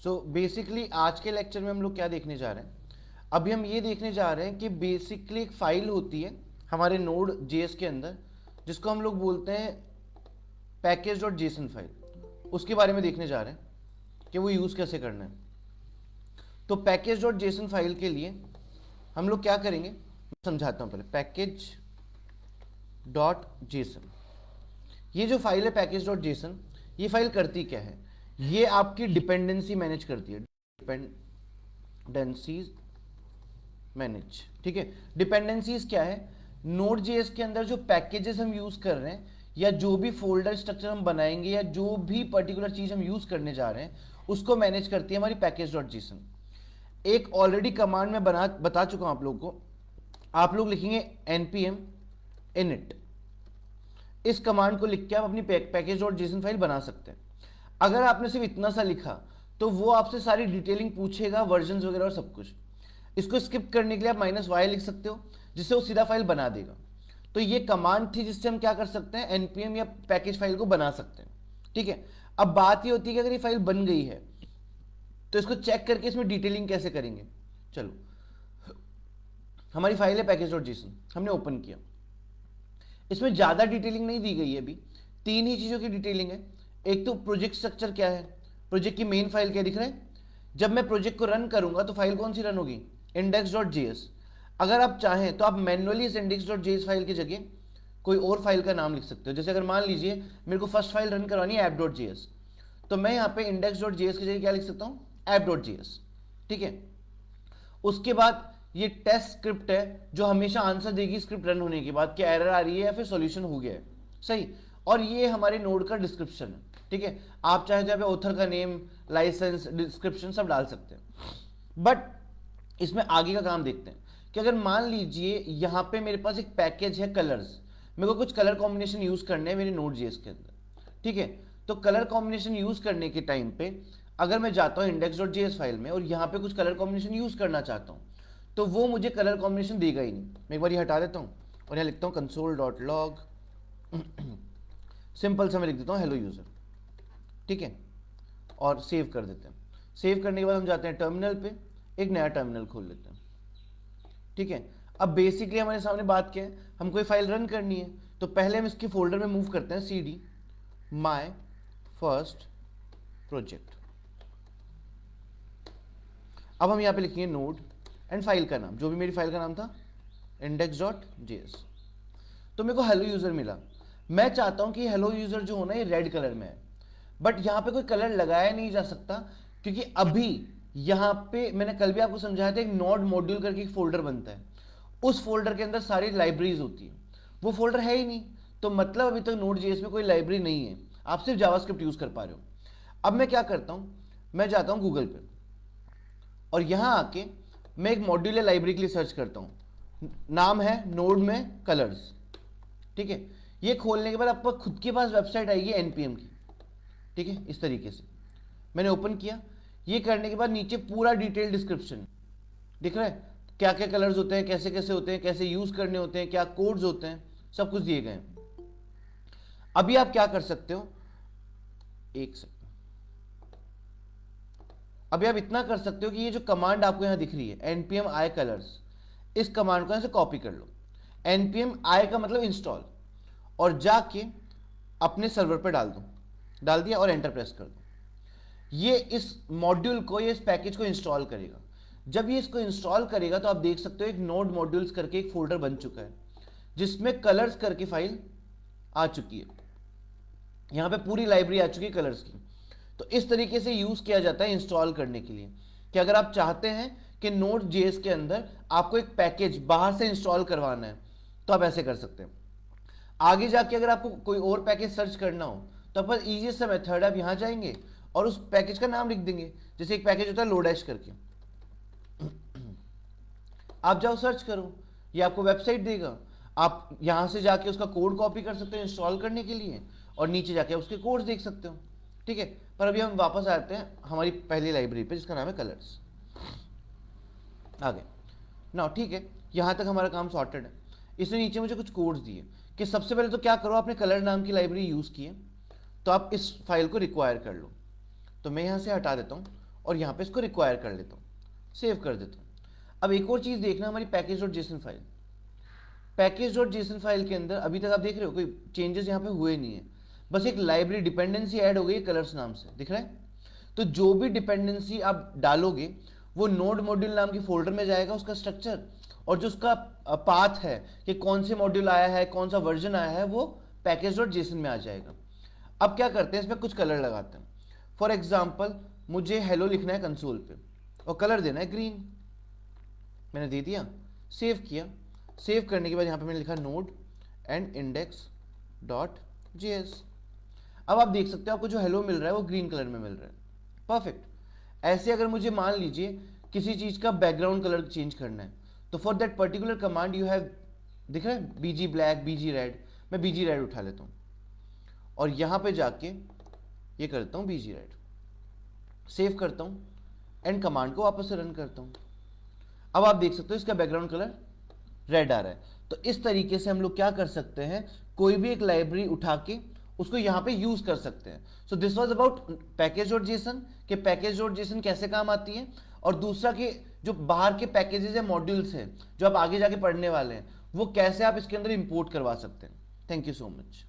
So basically आज के lecture में हम लोग क्या देखने जा रहे हैं, अभी हम ये देखने जा रहे हैं कि बेसिकली एक फाइल होती है हमारे नोड जेएस के अंदर जिसको हम लोग बोलते हैं पैकेज डॉट जेसन फाइल। उसके बारे में देखने जा रहे हैं कि वो यूज़ कैसे करना है। तो पैकेज डॉट जेसन फाइल के लिए हम लोग क्या करेंगे, मैं समझाता हूँ पहले। पैकेज डॉट जेसन, ये जो फाइल है पैकेज डॉट जेसन, ये फाइल करती क्या है, ये आपकी डिपेंडेंसी मैनेज करती है। डिपेंडेंसीज मैनेज, ठीक है। डिपेंडेंसीज क्या है, नोड जेएस के अंदर जो पैकेजेस हम यूज कर रहे हैं या जो भी फोल्डर स्ट्रक्चर हम बनाएंगे या जो भी पर्टिकुलर चीज हम यूज करने जा रहे हैं उसको मैनेज करती है हमारी पैकेज डॉट जेसन। एक ऑलरेडी कमांड में बता चुका हूं आप लोगों को। आप लोग लिखेंगे npm init, इस कमांड को लिख के आप अपनी पैकेज डॉट जेसन फाइल बना सकते हैं। अगर आपने सिर्फ इतना सा लिखा तो वो आपसे सारी डिटेलिंग पूछेगा, वर्जन वगैरह और सब कुछ। इसको स्किप करने के लिए आप -y लिख सकते हो जिससे वो सीधा फाइल बना देगा। तो ये कमांड थी जिससे हम क्या कर सकते हैं, npm या पैकेज फाइल को बना सकते हैं, ठीक है। अब बात ये होती है कि अगर ये फाइल बन गई है तो इसको चेक करके इसमें डिटेलिंग कैसे करेंगे। चलो, हमारी फाइल है पैकेज डॉट जेसन, हमने ओपन किया। इसमें ज्यादा डिटेलिंग नहीं दी गई है अभी, तीन ही चीजों की डिटेलिंग है। एक तो प्रोजेक्ट स्ट्रक्चर क्या है, प्रोजेक्ट की मेन फाइल क्या दिख रहा है। जब मैं प्रोजेक्ट को रन करूंगा तो फाइल कौन सी रन होगी, index.js। अगर आप चाहें तो आप मैन्युअली इस index.js फाइल की जगह कोई और फाइल का नाम लिख सकते हो। जैसे अगर मान लीजिए मेरे को फर्स्ट फाइल रन करवानी है app.js, तो मैं यहाँ पे index.js की जगह क्या लिख सकता हूँ, app.js, ठीक है। उसके बाद ये टेस्ट स्क्रिप्ट है जो हमेशा आंसर देगी स्क्रिप्ट रन होने के बाद कि एरर आ रही है या फिर सॉल्यूशन हो गया है, सही। और ये हमारे नोड का डिस्क्रिप्शन है, ठीक है। आप चाहे तो यहाँ पे ऑथर का नेम, लाइसेंस, डिस्क्रिप्शन सब डाल सकते हैं। बट इसमें आगे का काम देखते हैं कि अगर मान लीजिए यहाँ पे मेरे पास एक पैकेज है कलर्स, मेरे को कुछ कलर कॉम्बिनेशन यूज करने हैं मेरे नोड जेएस के अंदर, ठीक है। तो कलर कॉम्बिनेशन यूज करने के टाइम पे अगर मैं जाता हूँ index.js फाइल में और यहाँ पे कुछ कलर कॉम्बिनेशन यूज करना चाहता हूँ तो वो मुझे कलर कॉम्बिनेशन देगा ही नहीं। मैं एक बार ये हटा देता हूँ और यहाँ लिखता हूँ console.log, सिंपल सा मैं लिख देता हूँ हेलो यूजर, ठीक है, और सेव कर देते हैं। सेव करने के बाद हम जाते हैं टर्मिनल पे, एक नया टर्मिनल खोल लेते हैं, ठीक है। अब बेसिकली हमारे सामने बात क्या है, हम कोई फाइल रन करनी है तो पहले हम इसके फोल्डर में मूव करते हैं, cd my first project। अब हम यहाँ पे लिखेंगे नोड एंड फाइल का नाम, जो भी मेरी फाइल का नाम था index.js। तो मेरे को हेलो यूजर मिला। मैं चाहता हूं कि हेलो यूजर जो होना ये रेड कलर में है, बट यहां पे कोई कलर लगाया नहीं जा सकता क्योंकि अभी यहां पे मैंने कल भी आपको समझाया था एक नोड मॉड्यूल करके एक फोल्डर बनता है, उस फोल्डर के अंदर सारी लाइब्रेरीज होती है, वो फोल्डर है ही नहीं। तो मतलब अभी तक नोड जेएस में कोई लाइब्रेरी नहीं है, आप सिर्फ जावास्क्रिप्ट यूज कर पा रहे हो। अब मैं क्या करता हूं, मैं जाता हूं गूगल पे और यहां आके मैं एक मॉड्यूल या लाइब्रेरी के लिए सर्च करता हूं, नाम है नोड में कलर्स, ठीक है। ये खोलने के बाद आपको खुद के पास वेबसाइट आएगी npm की, ठीक है। इस तरीके से मैंने ओपन किया। ये करने के बाद नीचे पूरा डिटेल डिस्क्रिप्शन दिख रहा है, क्या क्या कलर्स होते हैं, कैसे कैसे होते हैं, कैसे यूज करने होते हैं, क्या कोड्स होते हैं, सब कुछ दिए गए हैं। अभी आप क्या कर सकते हो, एक सेकंड, अभी आप इतना कर सकते हो कि ये जो कमांड आपको यहां दिख रही है npm i colors, इस कमांड को यहां से कॉपी कर लो। npm i का मतलब इंस्टॉल, और जाके अपने सर्वर पे डाल दो, डाल दिया और एंटर प्रेस कर दो। ये इस मॉड्यूल को, ये इस पैकेज को इंस्टॉल करेगा। जब ये इसको इंस्टॉल करेगा तो आप देख सकते हो एक नोड मॉड्यूल्स करके एक फोल्डर बन चुका है जिसमें कलर्स करके फाइल आ चुकी है। यहां पे पूरी लाइब्रेरी आ चुकी है कलर्स की। तो इस तरीके से यूज किया जाता है इंस्टॉल करने के लिए कि अगर आप चाहते हैं कि नोड जेएस के अंदर आपको एक पैकेज बाहर से इंस्टॉल करवाना है तो आप ऐसे कर सकते हैं। आगे जाके अगर आपको कोई और पैकेज सर्च करना हो तो आपका इजीएस्ट मेथड, आप यहां जाएंगे और उस पैकेज का नाम लिख देंगे। जैसे एक पैकेज होता है लोडैश करके, आप जाओ सर्च करो, ये आपको वेबसाइट देगा। आप यहां से जाके उसका कोड कॉपी कर सकते हो इंस्टॉल करने के लिए और नीचे जाके उसके कोड्स देख सकते हो, ठीक है। पर अभी हम वापस आते हैं हमारी पहली लाइब्रेरी पे जिसका नाम है कलर्स। आगे ना, ठीक है, यहां तक हमारा काम सॉर्टेड है। इसने नीचे मुझे कुछ कोड्स दिए कि सबसे पहले तो क्या करो, आपने कलर नाम की लाइब्रेरी यूज की है तो आप इस फाइल को रिक्वायर कर लो। तो मैं यहां से हटा देता हूं और यहाँ पे इसको रिक्वायर कर लेता हूँ, सेव कर देता हूँ। अब एक और चीज़ देखना, हमारी पैकेज.जेसन फाइल, पैकेज.जेसन फाइल के अंदर अभी तक आप देख रहे हो कोई चेंजेस यहाँ पे हुए नहीं है, बस एक लाइब्रेरी डिपेंडेंसी ऐड हो गई है कलर्स नाम से, दिख रहा है। तो जो भी डिपेंडेंसी आप डालोगे वो नोड मॉड्यूल नाम की फोल्डर में जाएगा, उसका स्ट्रक्चर और जो उसका पाथ है कि कौन से मॉड्यूल आया है, कौन सा वर्जन आया है, वो पैकेज.जेसन में आ जाएगा। अब क्या करते हैं, इसमें कुछ कलर लगाते हैं। फॉर एग्जाम्पल मुझे हेलो लिखना है कंसोल पे और कलर देना है ग्रीन, मैंने दे दिया, सेव किया। सेव करने के बाद यहाँ पे मैंने लिखा नोड एंड index.js। अब आप देख सकते हो आपको जो हेलो मिल रहा है वो ग्रीन कलर में मिल रहा है, परफेक्ट। ऐसे अगर मुझे मान लीजिए किसी चीज का बैकग्राउंड कलर चेंज करना है, तो for that particular command you have, दिख रहा है बीजी ब्लैक, बीजी रेड, मैं बीजी रेड उठा लेता हूँ और यहां पे जाके ये करता हूँ बीजी रेड, सेव करता हूँ एंड कमांड को वापस से रन करता हूँ। अब आप देख सकते हो इसका बैकग्राउंड कलर रेड आ रहा है। तो इस तरीके से हम लोग क्या कर सकते हैं, कोई भी एक लाइब्रेरी उठा के उसको यहाँ पे यूज कर सकते हैं। सो दिस वाज अबाउट पैकेज.जेसन के पैकेज.जेसन कैसे काम आती है, और दूसरा कि जो बाहर के पैकेजेस या मॉड्यूल्स हैं जो आप आगे जाके पढ़ने वाले हैं वो कैसे आप इसके अंदर इंपोर्ट करवा सकते हैं। Thank you so much.